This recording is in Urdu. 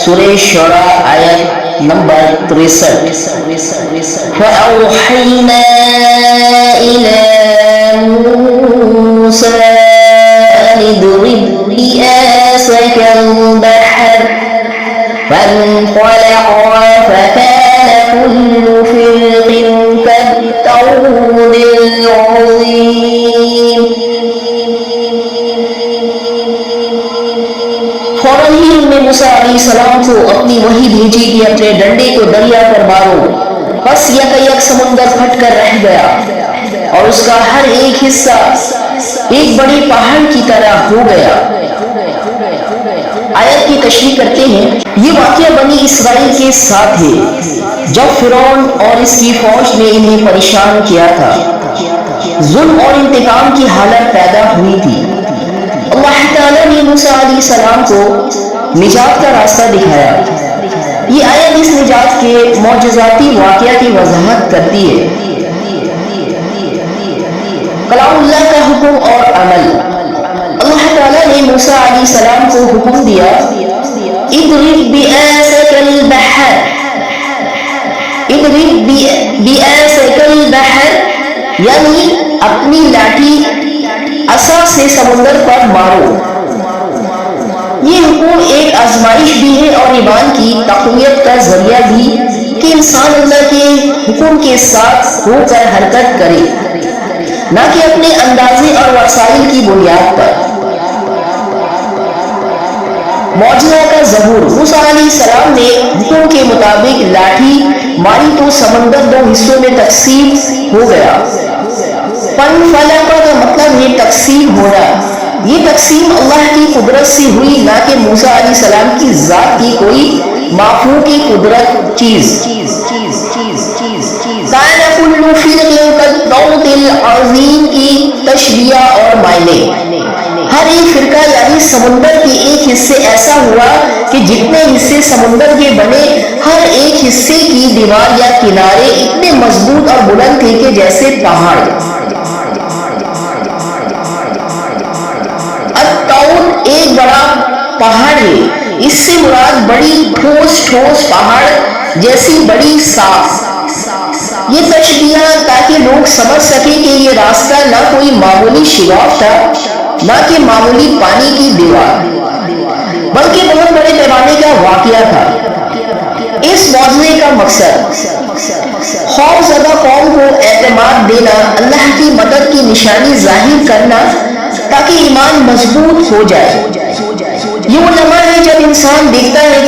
سورہ شعراء آیت نمبر 63۔ فَأَوْحَيْنَا إِلَى مُوسَىٰ أَنِ اضْرِب بِّعَصَاكَ الْبَحْرَ فَانطَلَقَا فَكَانَ كُلُّ فِرْقٍ كَالطَّوْدِ الْعَظِيمِ۔ فوراً ہی انہوں نے موسیٰ علیہ السلام کو اپنی وحی بھیجی کہ اپنے ڈنڈے کو دریا پر مارو، بس یک سمندر پھٹ کر رہ گیا اور اس کا ہر ایک حصہ ایک بڑے پہاڑ کی طرح ہو گیا۔ آیت کی تشریح کرتے ہیں، یہ واقعہ بنی اسرائیل کے ساتھ ہے جب فرعون اور اس کی فوج نے انہیں پریشان کیا تھا، ظلم اور انتقام کی حالت پیدا ہوئی تھی۔ اللہ تعالیٰ نے موسیٰ علیہ السلام کو نجات کا راستہ دکھایا۔ یہ آیت اس نجات کے معجزاتی واقعہ کی وضاحت کرتی ہے۔ کلام اللہ کا حکم اور عمل۔ اللہ تعالیٰ نے موسیٰ علیہ السلام کو حکم دیا، اضرب بعصاک البحر، اضرب بعصاک البحر، یعنی اپنی لاٹھی عصا سے سمندر پر مارو۔ یہ حکم ایک آزمائش بھی ہے اور ایمان کی تقویت کا ذریعہ بھی کہ انسان اللہ کے حکم کے ساتھ ہو کر حرکت کرے، نہ کہ اپنے اندازے اور وسائل کی بنیاد پر۔ معجزہ کا ظہور۔ موسیٰ علیہ السلام نے حکم کے مطابق لاٹھی ماری تو سمندر دو حصوں میں تقسیم ہو گیا۔ فَانْفَلَقَ کا مطلب ہے تقسیم ہونا۔ یہ تقسیم اللہ کی قدرت سے ہوئی، نہ کہ موسیٰ علیہ السلام کی ذات کی کوئی مافوق قدرت چیز۔ کَانَ كُلُّ فِرْقٍ كَالطَّوْدِ الْعَظِيمِ کی تشبیہ اور معنی۔ ہر ایک فرقہ یعنی سمندر کے ایک حصے ایسا ہوا کہ جتنے حصے سمندر کے بنے، ہر ایک حصے کی دیوار یا کنارے اتنے مضبوط اور بلند تھے کہ جیسے پہاڑ۔ الطود ایک بڑا پہاڑ ہے، اس سے مراد بڑی ٹھوس پہاڑ جیسی بڑی صاف۔ یہ تشبیہ تاکہ لوگ سمجھ سکیں کہ یہ راستہ نہ کوئی معمولی شگاف تھا، نہ کہ معمولی پانی کی دیوار، بلکہ بہت بڑے پیمانے کا واقعہ تھا۔ اس معجزے کا مقصد خوف زدہ قوم کو اعتماد دینا، اللہ کی مدد کی نشانی ظاہر کرنا تاکہ ایمان مضبوط ہو جائے۔ یہ وہ لمحہ ہے جب انسان دیکھتا ہے کہ